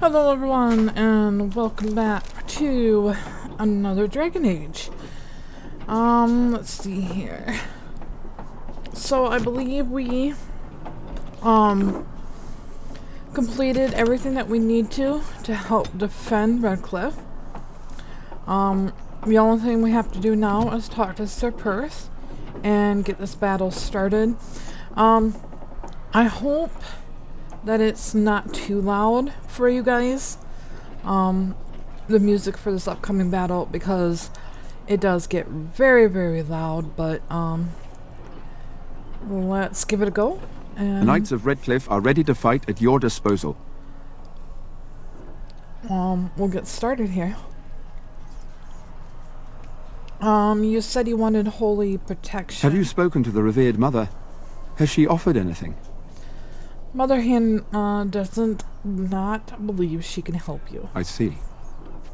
Hello everyone, and welcome back to another Dragon Age. Let's see here. So I believe we completed everything that we need to help defend Redcliffe. The only thing we have to do now is talk to Sir Perth and get this battle started. I hope that it's not too loud for you guys, the music for this upcoming battle, because it does get very, very loud, but let's give it a go. And the Knights of Redcliffe are ready to fight at your disposal. We'll get started here. You said you wanted holy protection. Have you spoken to the revered mother? Has she offered anything? Mother Hen doesn't not believe she can help you. I see.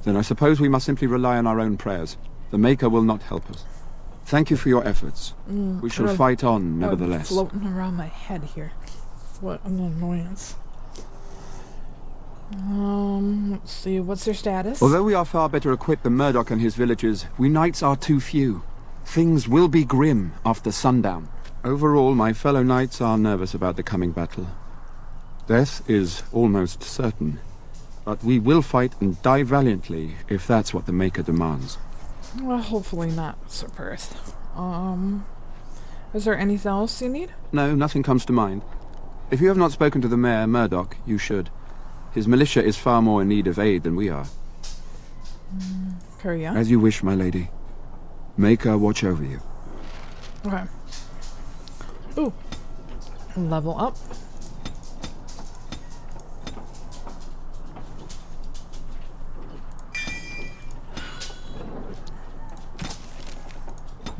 Then I suppose we must simply rely on our own prayers. The Maker will not help us. Thank you for your efforts. We shall fight on, nevertheless. Floating around my head here. What an annoyance. Let's see, what's your status? Although we are far better equipped than Murdoch and his villagers, we knights are too few. Things will be grim after sundown. Overall, my fellow knights are nervous about the coming battle. Death is almost certain, but we will fight and die valiantly if that's what the Maker demands. Well, hopefully not, Sir Perth. Is there anything else you need? No, nothing comes to mind. If you have not spoken to the Mayor, Murdoch, you should. His militia is far more in need of aid than we are. Carry on. As you wish, my lady. Maker watch over you. Okay. Ooh. Level up.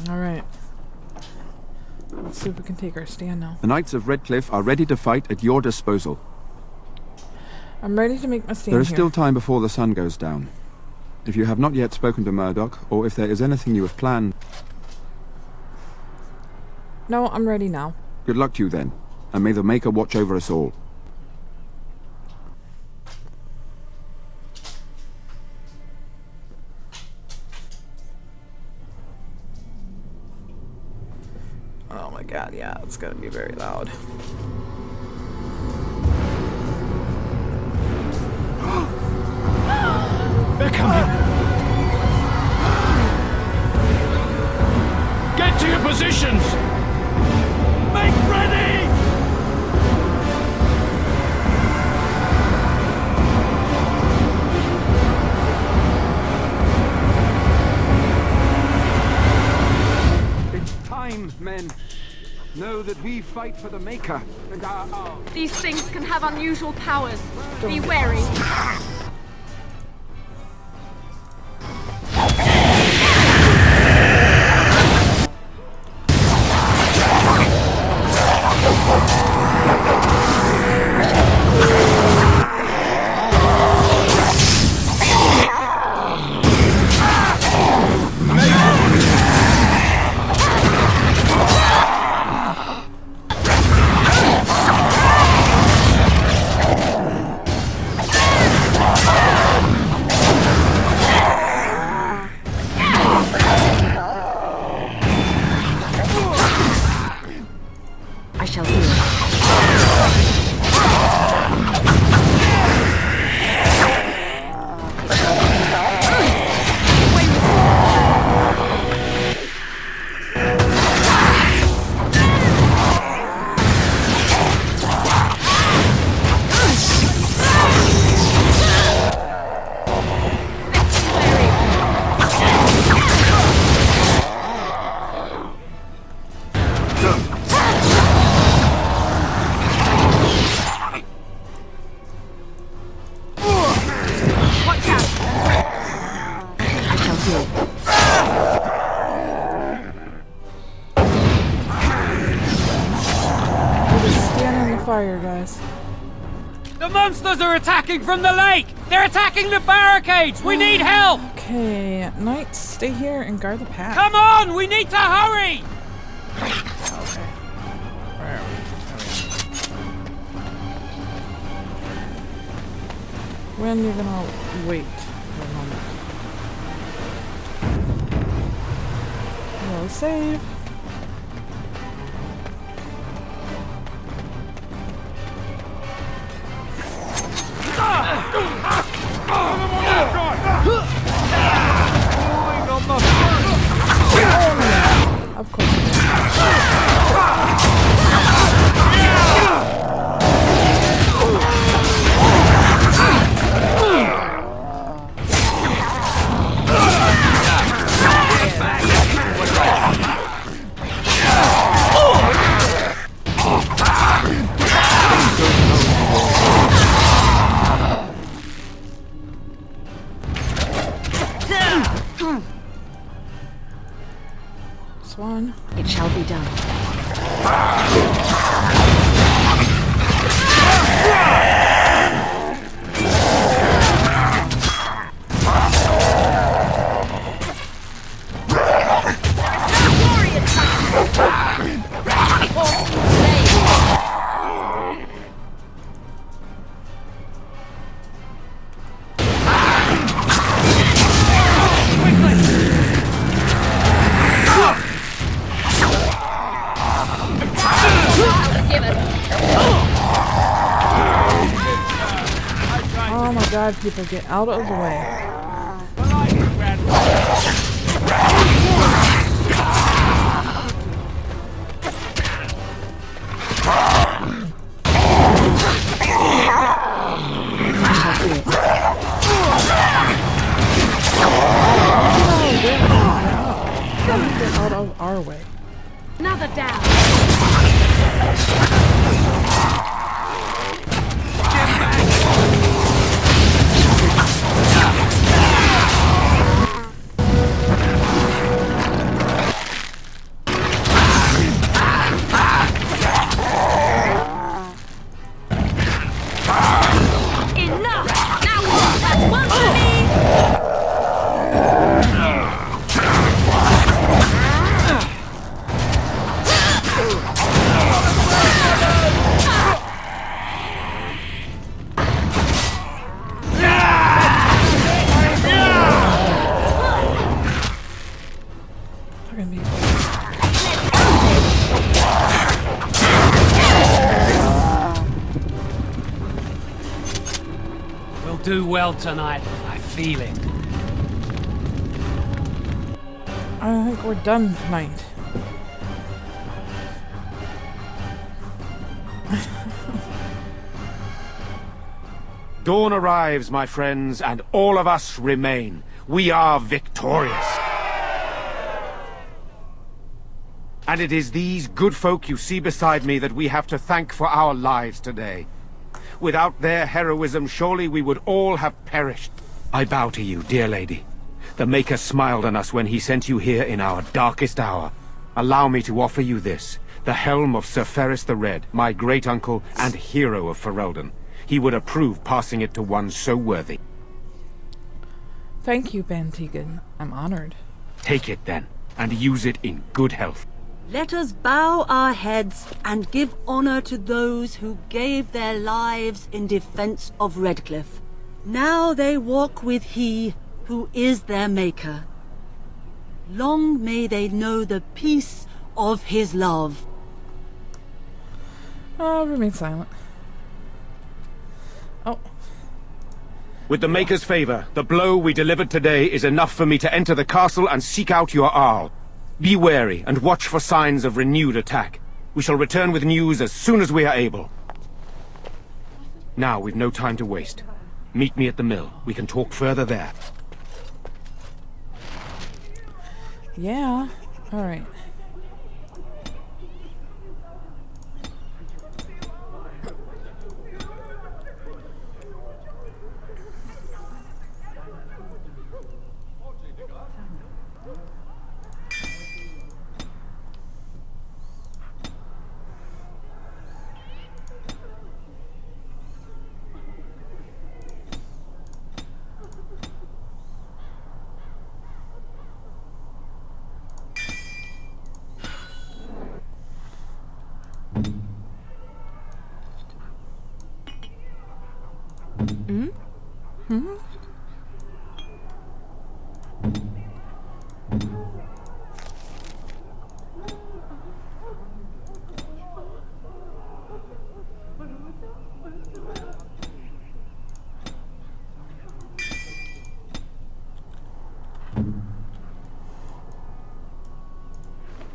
Alright. Let's see if we can take our stand now. The Knights of Redcliffe are ready to fight at your disposal. I'm ready to make my stand. There is here. still time before the sun goes down. If you have not yet spoken to Murdoch, or if there is anything you have planned... No, I'm ready now. Good luck to you then, and may the Maker watch over us all. Oh my god, yeah, it's gonna be very loud. They're coming! Get to your positions! Make ready! It's time, men. Know that we fight for the Maker and our... These things can have unusual powers. Be wary. I shall do it. Fire, guys. The monsters are attacking from the lake! They're attacking the barricades! We need help! Okay, knights, stay here and guard the path. Come on! We need to hurry! Okay. Where are we? and you're gonna wait for a moment. We'll save. Of course it is. Swan. It shall be done. Oh my god, people get out of the way. Get out of our way. Another down. Do well tonight, I feel it. I think we're done tonight. Dawn arrives, my friends, and all of us remain. We are victorious. And it is these good folk you see beside me that we have to thank for our lives today. Without their heroism, surely we would all have perished. I bow to you, dear lady. The Maker smiled on us when he sent you here in our darkest hour. Allow me to offer you this, the helm of Sir Ferris the Red, my great-uncle and hero of Ferelden. He would approve passing it to one so worthy. Thank you, Teagan. I'm honored. Take it, then, and use it in good health. Let us bow our heads and give honor to those who gave their lives in defense of Redcliffe. Now they walk with he who is their maker. Long may they know the peace of his love. Oh, remain silent. Oh. With the Maker's favor, the blow we delivered today is enough for me to enter the castle and seek out your Arl. Be wary and watch for signs of renewed attack. We shall return with news as soon as we are able. Now we've no time to waste. Meet me at the mill. We can talk further there. Yeah. All right.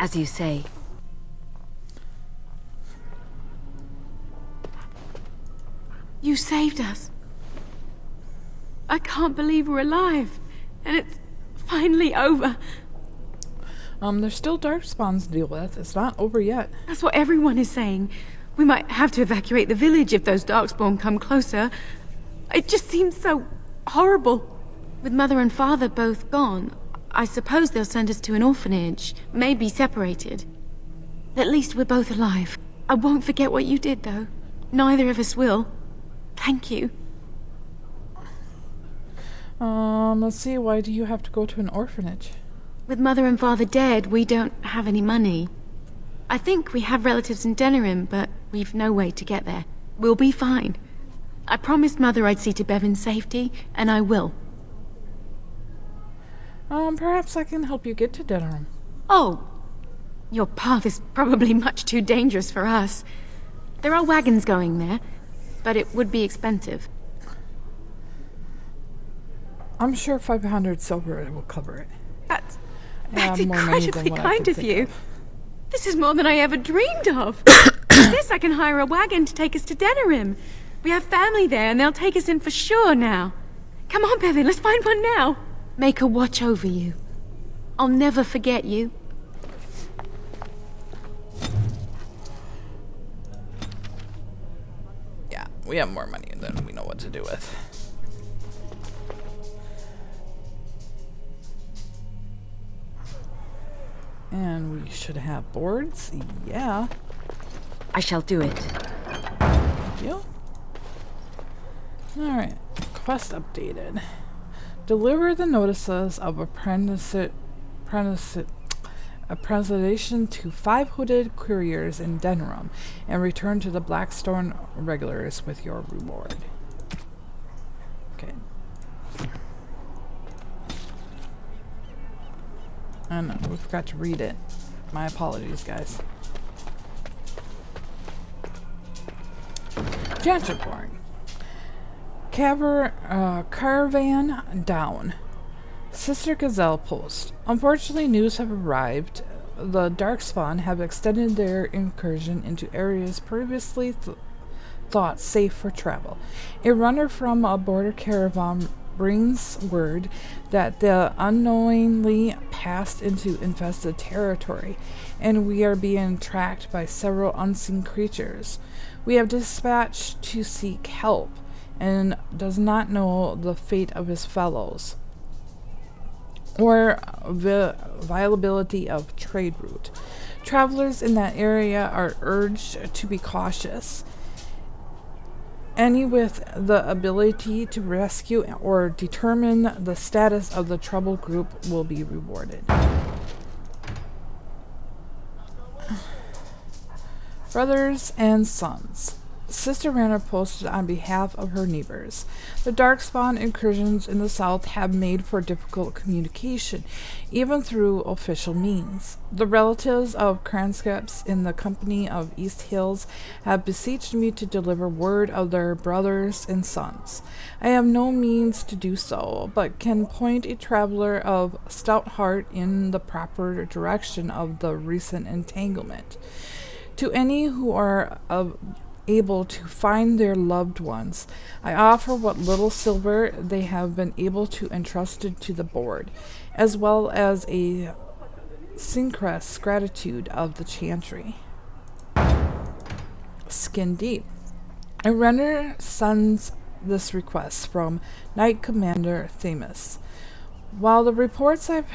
As you say. You saved us. I can't believe we're alive. And it's finally over. There's still darkspawns to deal with. It's not over yet. That's what everyone is saying. We might have to evacuate the village if those darkspawn come closer. It just seems so horrible. With Mother and Father both gone, I suppose they'll send us to an orphanage, maybe separated. At least we're both alive. I won't forget what you did, though. Neither of us will. Thank you. Let's see, why do you have to go to an orphanage? With Mother and Father dead, we don't have any money. I think we have relatives in Denerim, but we've no way to get there. We'll be fine. I promised Mother I'd see to Bevan's safety, and I will. Perhaps I can help you get to Denerim. Oh, your path is probably much too dangerous for us. There are wagons going there, but it would be expensive. I'm sure 500 silver will cover it. That's more money than incredibly what I kind could of think you. of. This is more than I ever dreamed of. With this, I can hire a wagon to take us to Denerim. We have family there, and they'll take us in for sure now. Come on, Bevan, let's find one now. Make her watch over you. I'll never forget you. Yeah, we have more money than we know what to do with. And we should have boards. Yeah. I shall do it. Thank you. Alright. Quest updated. Deliver the notices of apprenticeship to 5 hooded couriers in Denerim and return to the Blackstone regulars with your reward. Okay. I know, we forgot to read it. My apologies, guys. Janterborn. Caravan down. Sister Gazelle Post. Unfortunately, news have arrived. The Darkspawn have extended their incursion into areas previously thought safe for travel. A runner from a border caravan brings word that they unknowingly passed into infested territory, and we are being tracked by several unseen creatures. We have dispatched to seek help, and does not know the fate of his fellows, or the viability of trade route. Travelers in that area are urged to be cautious. Any with the ability to rescue or determine the status of the troubled group will be rewarded. Brothers and sons. Sister Ranner posted on behalf of her neighbors. The Darkspawn incursions in the south have made for difficult communication, even through official means. The relatives of Cranscaps in the company of East Hills have beseeched me to deliver word of their brothers and sons. I have no means to do so, but can point a traveler of stout heart in the proper direction of the recent entanglement. To any who are able to find their loved ones, I offer what little silver they have been able to entrusted to the board, as well as a syncrest gratitude of the chantry. Skin deep. A runner sends this request from Knight Commander Themis. While the reports I've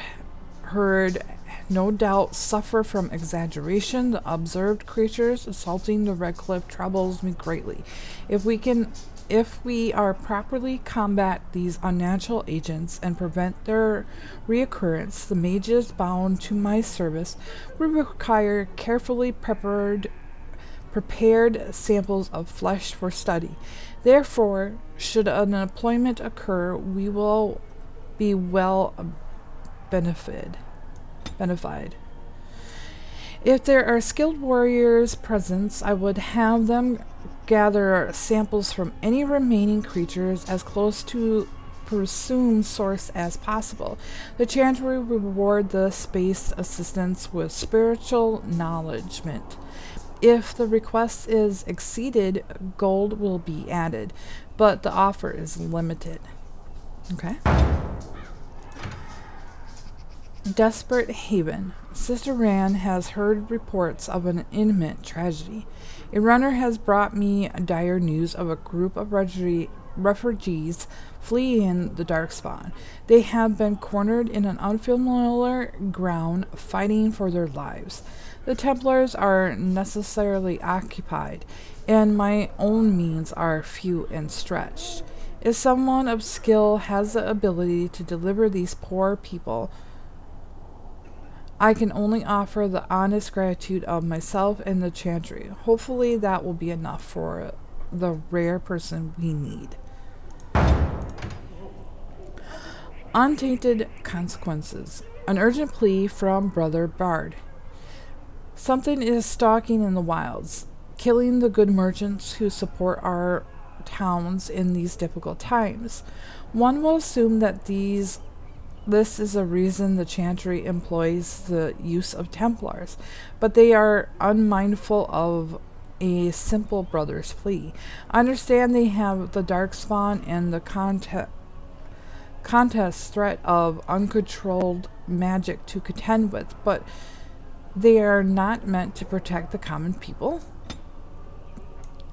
heard no doubt suffer from exaggeration, the observed creatures assaulting the Redcliffe troubles me greatly. If we are properly combat these unnatural agents and prevent their reoccurrence, the mages bound to my service will require carefully prepared prepared samples of flesh for study. Therefore, should an employment occur, we will be well benefited. If there are skilled warriors present, I would have them gather samples from any remaining creatures as close to presumed source as possible. The Chantry will reward the space assistants with spiritual acknowledgement. If the request is exceeded, gold will be added, but the offer is limited. Okay. Desperate Haven. Sister Ran has heard reports of an imminent tragedy. A runner has brought me dire news of a group of refugees fleeing the Darkspawn. They have been cornered in an unfamiliar ground, fighting for their lives. The Templars are necessarily occupied, and my own means are few and stretched. If someone of skill has the ability to deliver these poor people, I can only offer the honest gratitude of myself and the Chantry. Hopefully that will be enough for the rare person we need. Untainted consequences. An urgent plea from Brother Bard. Something is stalking in the wilds, killing the good merchants who support our towns in these difficult times. One will assume that this is a reason the Chantry employs the use of Templars, but they are unmindful of a simple brother's plea. I understand they have the Darkspawn and the contest threat of uncontrolled magic to contend with, but they are not meant to protect the common people.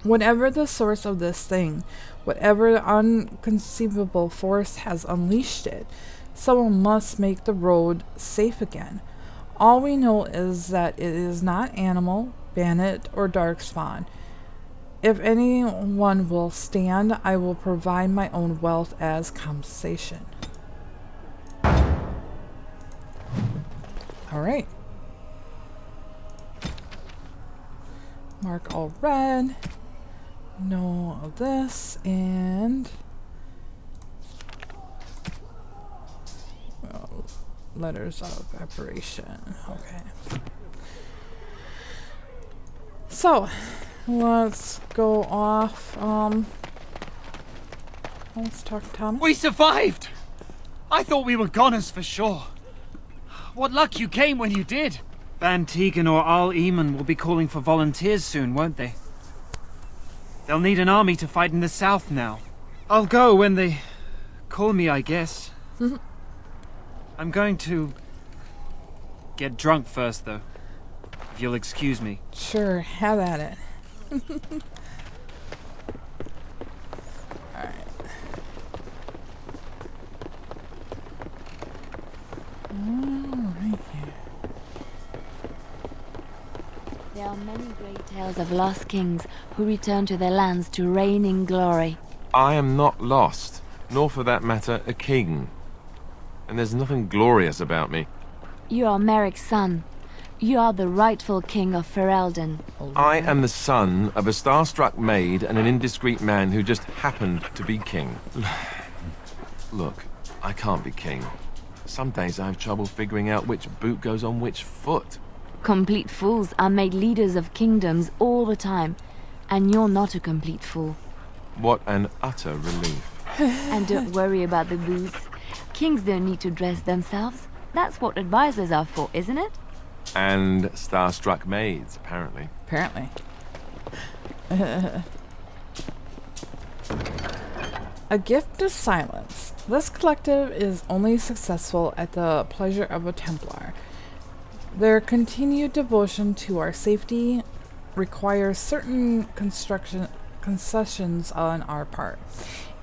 Whatever the source of this thing, whatever unconceivable force has unleashed it, someone must make the road safe again. All we know is that it is not animal, bandit, or darkspawn. If anyone will stand, I will provide my own wealth as compensation. Alright. Mark all red. No of this, and letters of preparation. Okay. So, let's go off. Let's talk to Thomas. We survived! I thought we were goners for sure. What luck you came when you did. Van Teagan or Al Eamon will be calling for volunteers soon, won't they? They'll need an army to fight in the south now. I'll go when they call me, I guess. I'm going to get drunk first, though. If you'll excuse me. Sure, have at it. Alright. Alright here. There are many great tales of lost kings who return to their lands to reign in glory. I am not lost, nor for that matter, a king. And there's nothing glorious about me. You are Merrick's son. You are the rightful king of Ferelden. I am the son of a starstruck maid and an indiscreet man who just happened to be king. Look, I can't be king. Some days I have trouble figuring out which boot goes on which foot. Complete fools are made leaders of kingdoms all the time, and you're not a complete fool. What an utter relief. And don't worry about the boots. Kings don't need to dress themselves. That's what advisors are for, isn't it? And starstruck maids, apparently. Apparently. A gift of silence. This collective is only successful at the pleasure of a Templar. Their continued devotion to our safety requires certain concessions on our part.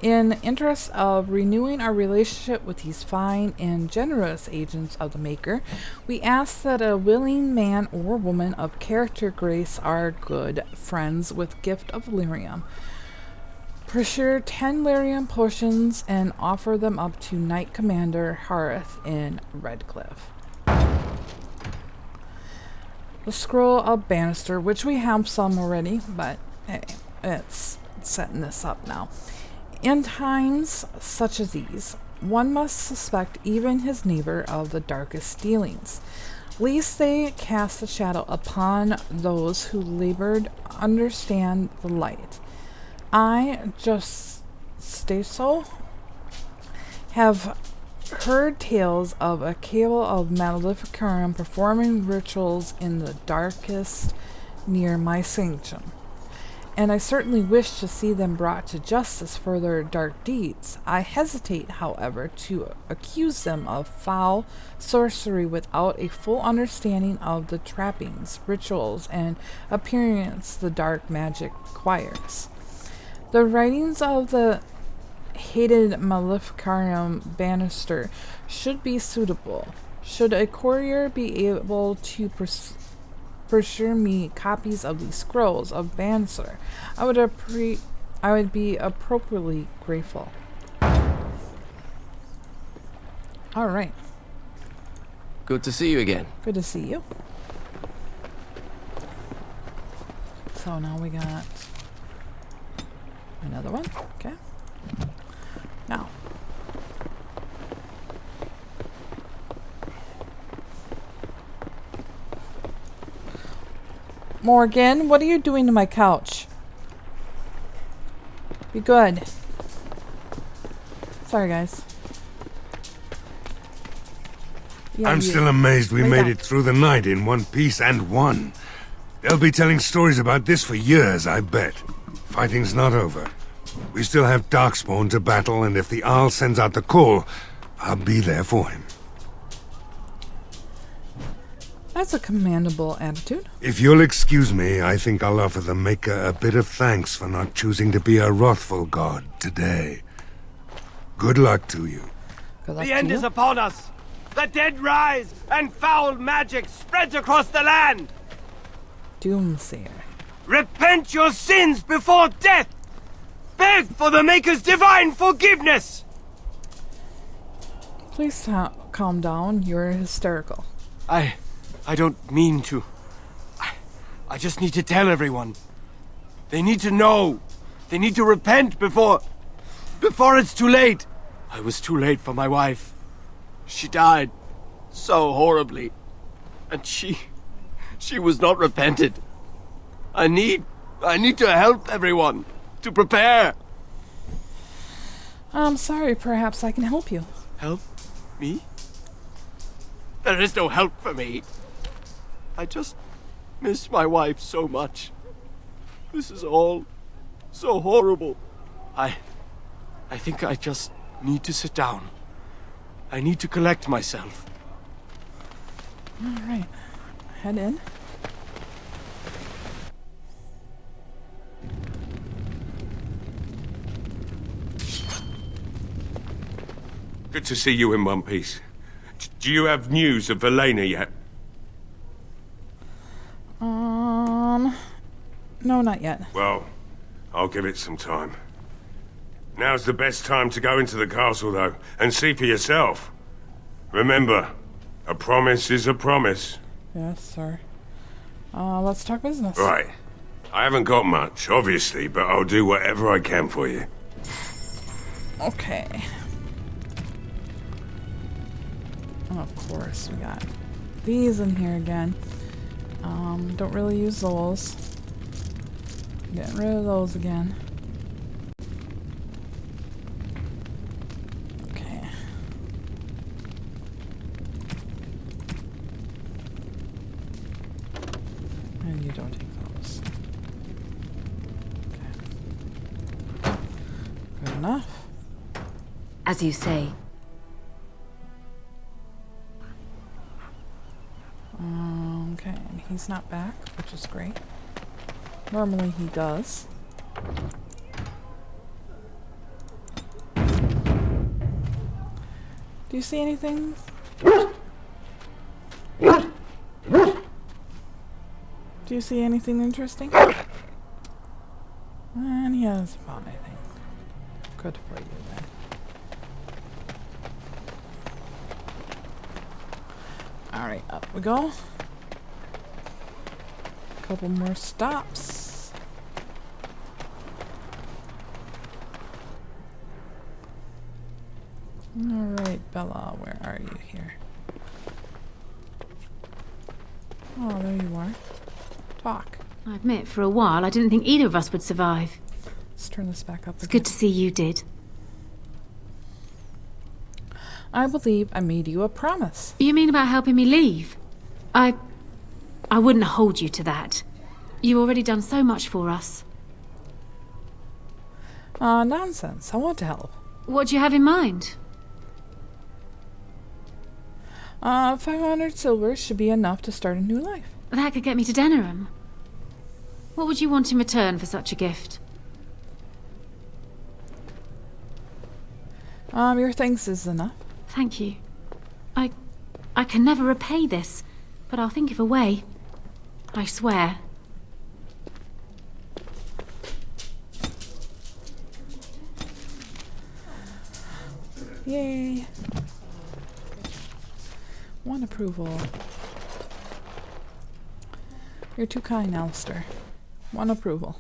In the interest of renewing our relationship with these fine and generous agents of the Maker, we ask that a willing man or woman of character grace our good friends with gift of lyrium. Procure 10 lyrium potions and offer them up to Knight Commander Harith in Redcliffe. The Scroll of Bannister, which we have some already, but hey, it's setting this up now. In times such as these, one must suspect even his neighbor of the darkest dealings, lest they cast a shadow upon those who labored understand the light. I just stay so have heard tales of a cable of Maleficarum performing rituals in the darkest near my sanctum, and I certainly wish to see them brought to justice for their dark deeds. I hesitate, however, to accuse them of foul sorcery without a full understanding of the trappings, rituals, and appearance the dark magic requires. The writings of the hated Maleficarum Bannister should be suitable. Should a courier be able to procure me copies of these scrolls of Bannister, I would be appropriately grateful. All right. Good to see you again. Good to see you. So now we got another one. Okay. Now. Morgan, what are you doing to my couch? Be good. Sorry, guys. Yeah, I'm still amazed we Lay made down. it through the night in one piece and won. They'll be telling stories about this for years, I bet. Fighting's not over. We still have Darkspawn to battle, and if the Arl sends out the call, I'll be there for him. That's a commendable attitude. If you'll excuse me, I think I'll offer the Maker a bit of thanks for not choosing to be a wrathful god today. Good luck to you. Good luck The to end you. is upon us. The dead rise, and foul magic spreads across the land. Doomsayer. Repent your sins before death. Beg for the Maker's divine forgiveness. Please calm down. You're hysterical. I don't mean to. I just need to tell everyone. They need to know. They need to repent before it's too late. I was too late for my wife. She died so horribly. And she was not repented. I need to help everyone. To prepare. I'm sorry, perhaps I can help you. Help? Me? There is no help for me. I just miss my wife so much. This is all so horrible. I think I just need to sit down. I need to collect myself. All right. Head in. Good to see you in one piece. Do you have news of Velena yet? No, not yet. Well, I'll give it some time. Now's the best time to go into the castle, though, and see for yourself. Remember, a promise is a promise. Yes, sir. Let's talk business. Right. I haven't got much, obviously, but I'll do whatever I can for you. Okay. Of course, we got these in here again. Don't really use those. Getting rid of those again. Okay. And you don't take those. Okay. Good enough. As you say. Okay, and he's not back, which is great. Normally he does. Do you see anything? Do you see anything interesting? And he hasn't found anything. Good for you then. Alright, up we go. couple more stops. Alright, Bella, where are you here? Oh, there you are. Talk. I admit, for a while, I didn't think either of us would survive. Let's turn this back up It's again. good to see you did. I believe I made you a promise. You mean about helping me leave? I wouldn't hold you to that. You've already done so much for us. Nonsense. I want to help. What do you have in mind? 500 silver should be enough to start a new life. That could get me to Denerim. What would you want in return for such a gift? Your thanks is enough. Thank you. I can never repay this, but I'll think of a way. I swear. Yay. One approval. You're too kind, Alistair. One approval.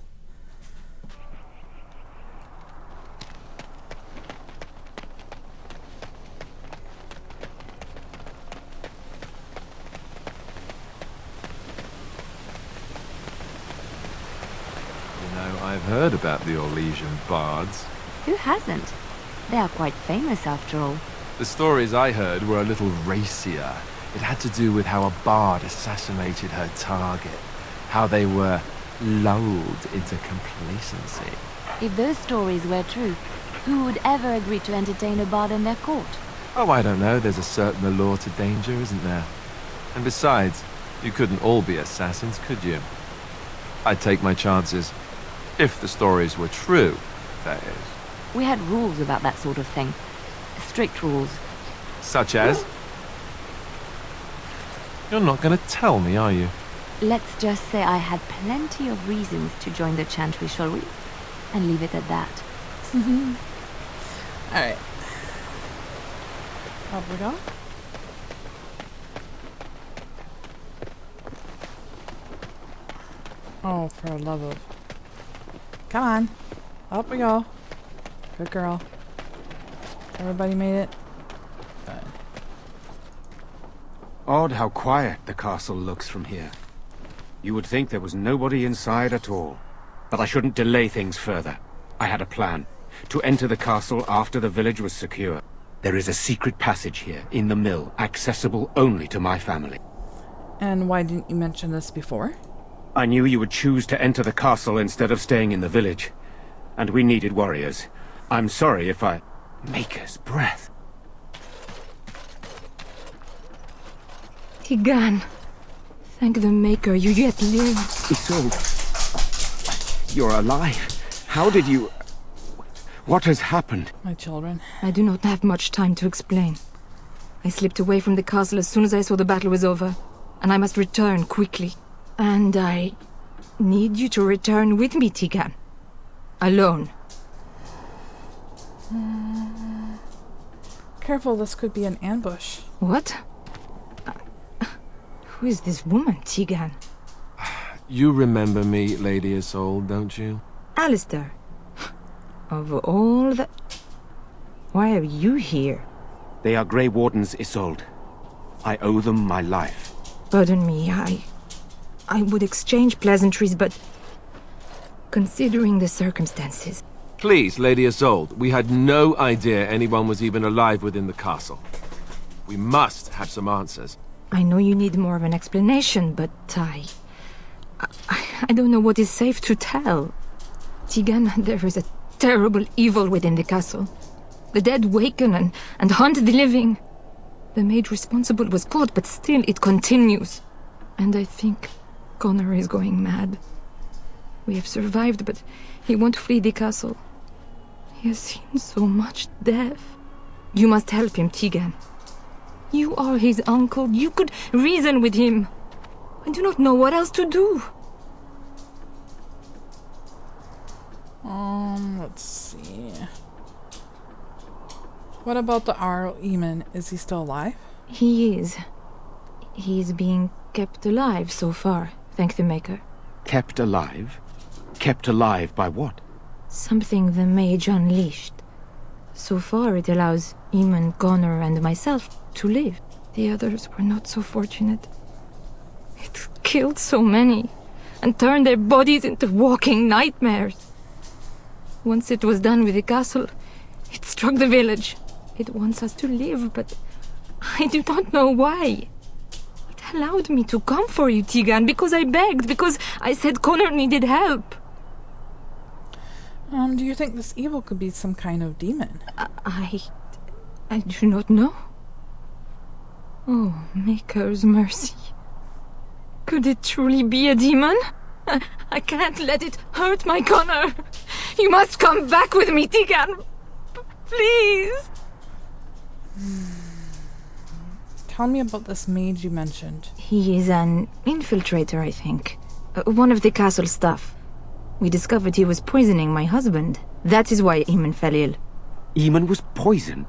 I've heard about the Orlesian bards. Who hasn't? They are quite famous after all. The stories I heard were a little racier. It had to do with how a bard assassinated her target, how they were lulled into complacency. If those stories were true, who would ever agree to entertain a bard in their court? Oh, I don't know. There's a certain allure to danger, isn't there? And besides, you couldn't all be assassins, could you? I'd take my chances. If the stories were true, that is. We had rules about that sort of thing. Strict rules. Such as? You're not going to tell me, are you? Let's just say I had plenty of reasons to join the Chantry, shall we? And leave it at that. Alright. Up we go. Oh, for the love of... Come on. Up we go. Good girl. Everybody made it? Good. Odd how quiet the castle looks from here. You would think there was nobody inside at all. But I shouldn't delay things further. I had a plan. To enter the castle after the village was secure. There is a secret passage here, in the mill, accessible only to my family. And why didn't you mention this before? I knew you would choose to enter the castle instead of staying in the village. And we needed warriors. I'm sorry if I... Maker's breath. Teagan. Thank the Maker you yet live. Isolde. You're alive. How did you... What has happened? My children. I do not have much time to explain. I slipped away from the castle as soon as I saw the battle was over. And I must return quickly. And I need you to return with me, Teagan. Alone. Careful, this could be an ambush. What? Who is this woman, Teagan? You remember me, Lady Isolde, don't you? Alistair. Of all the... Why are you here? They are Grey Wardens, Isolde. I owe them my life. Pardon me, I would exchange pleasantries, but... Considering the circumstances... Please, Lady Isolde, we had no idea anyone was even alive within the castle. We must have some answers. I know you need more of an explanation, but I don't know what is safe to tell. Teagan, there is a terrible evil within the castle. The dead waken and haunt the living. The maid responsible was caught, but still it continues. And I think Connor is going mad. We have survived, but he won't flee the castle. He has seen so much death. You must help him, Teagan. You are his uncle. You could reason with him. I do not know what else to do. Let's see. What about the Arl Eamon? Is he still alive? He is. He is being kept alive so far, thank the Maker. Kept alive? Kept alive by what? Something the mage unleashed. So far, it allows Eamon, Connor, and myself to live. The others were not so fortunate. It killed so many, and turned their bodies into walking nightmares. Once it was done with the castle, it struck the village. It wants us to live, but I do not know why. It allowed me to come for you, Teagan, because I begged, because I said Connor needed help. Do you think this evil could be some kind of demon? I do not know. Oh, Maker's mercy. Could it truly be a demon? I can't let it hurt my Connor. You must come back with me, Teagan. Please. Tell me about this mage you mentioned. He is an infiltrator, I think. One of the castle staff. We discovered he was poisoning my husband. That is why Eamon fell ill. Eamon was poisoned?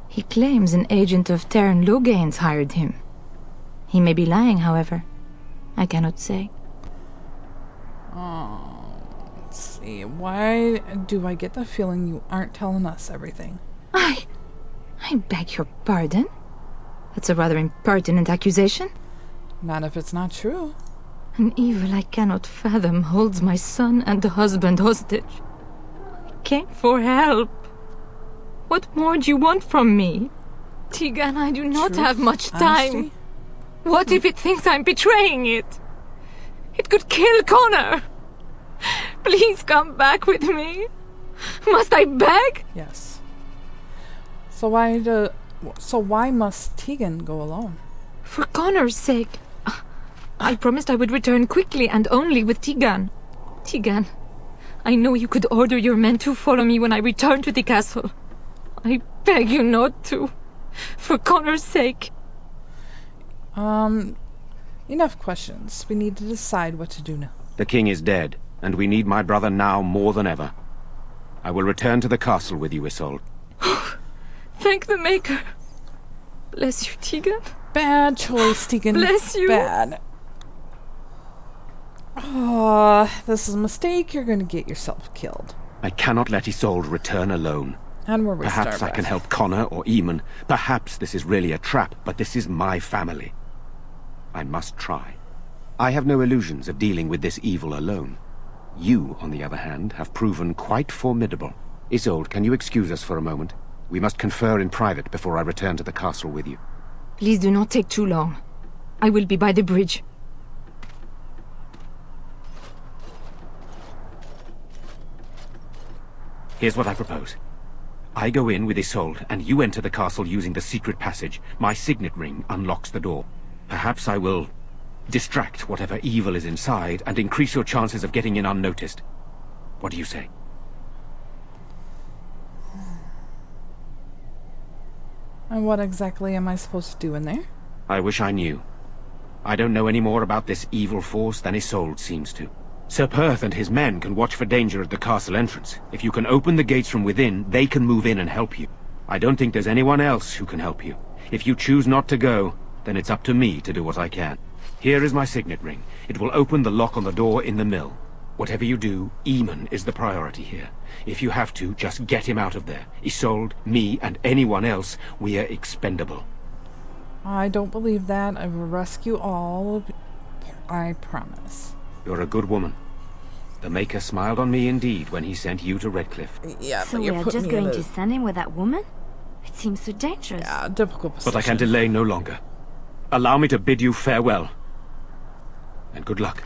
He claims an agent of Terran Logain's hired him. He may be lying, however. I cannot say. Let's see. Why do I get the feeling you aren't telling us everything? I beg your pardon? That's a rather impertinent accusation. Not if it's not true. An evil I cannot fathom holds my son and the husband hostage. I came for help. What more do you want from me? Teagan, I do not have much time. Honesty? What if it thinks I'm betraying it? It could kill Connor. Please come back with me. Must I beg? Yes. So why must Teagan go alone? For Connor's sake. I promised I would return quickly and only with Teagan. Teagan, I know you could order your men to follow me when I return to the castle. I beg you not to. For Connor's sake. Enough questions. We need to decide what to do now. The king is dead, and we need my brother now more than ever. I will return to the castle with you, Isolde. Thank the Maker. Bless you, Teagan. Bad choice, Teagan. Bless you. Bad. Oh, this is a mistake. You're going to get yourself killed. I cannot let Isolde return alone. And we're Perhaps I can help Connor or Eamon. Perhaps this is really a trap, but this is my family. I must try. I have no illusions of dealing with this evil alone. You, on the other hand, have proven quite formidable. Isolde, can you excuse us for a moment? We must confer in private before I return to the castle with you. Please do not take too long. I will be by the bridge. Here's what I propose. I go in with Isolde, and you enter the castle using the secret passage. My signet ring unlocks the door. Perhaps I will distract whatever evil is inside and increase your chances of getting in unnoticed. What do you say? And what exactly am I supposed to do in there? I wish I knew. I don't know any more about this evil force than Isolde seems to. Sir Perth and his men can watch for danger at the castle entrance. If you can open the gates from within, they can move in and help you. I don't think there's anyone else who can help you. If you choose not to go, then it's up to me to do what I can. Here is my signet ring. It will open the lock on the door in the mill. Whatever you do, Eamon is the priority here. If you have to, just get him out of there. Isolde, me, and anyone else, we are expendable. I don't believe that. I will rescue all. I promise. You're a good woman. The Maker smiled on me indeed when he sent you to Redcliffe. Yeah, so we are just going to send him with that woman? It seems so dangerous. Yeah, difficult position. But I can delay no longer. Allow me to bid you farewell. And good luck.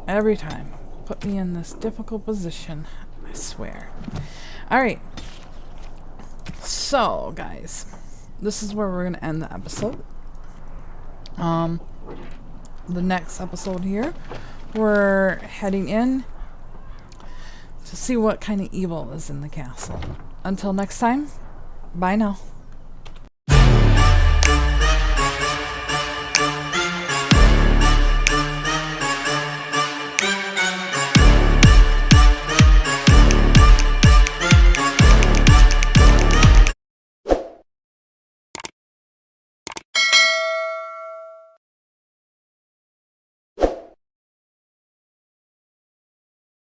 Every time. Put me in this difficult position. I swear. Alright. So, guys. This is where we're going to end the episode. The next episode here, we're heading in to see what kind of evil is in the castle. Until next time, bye now.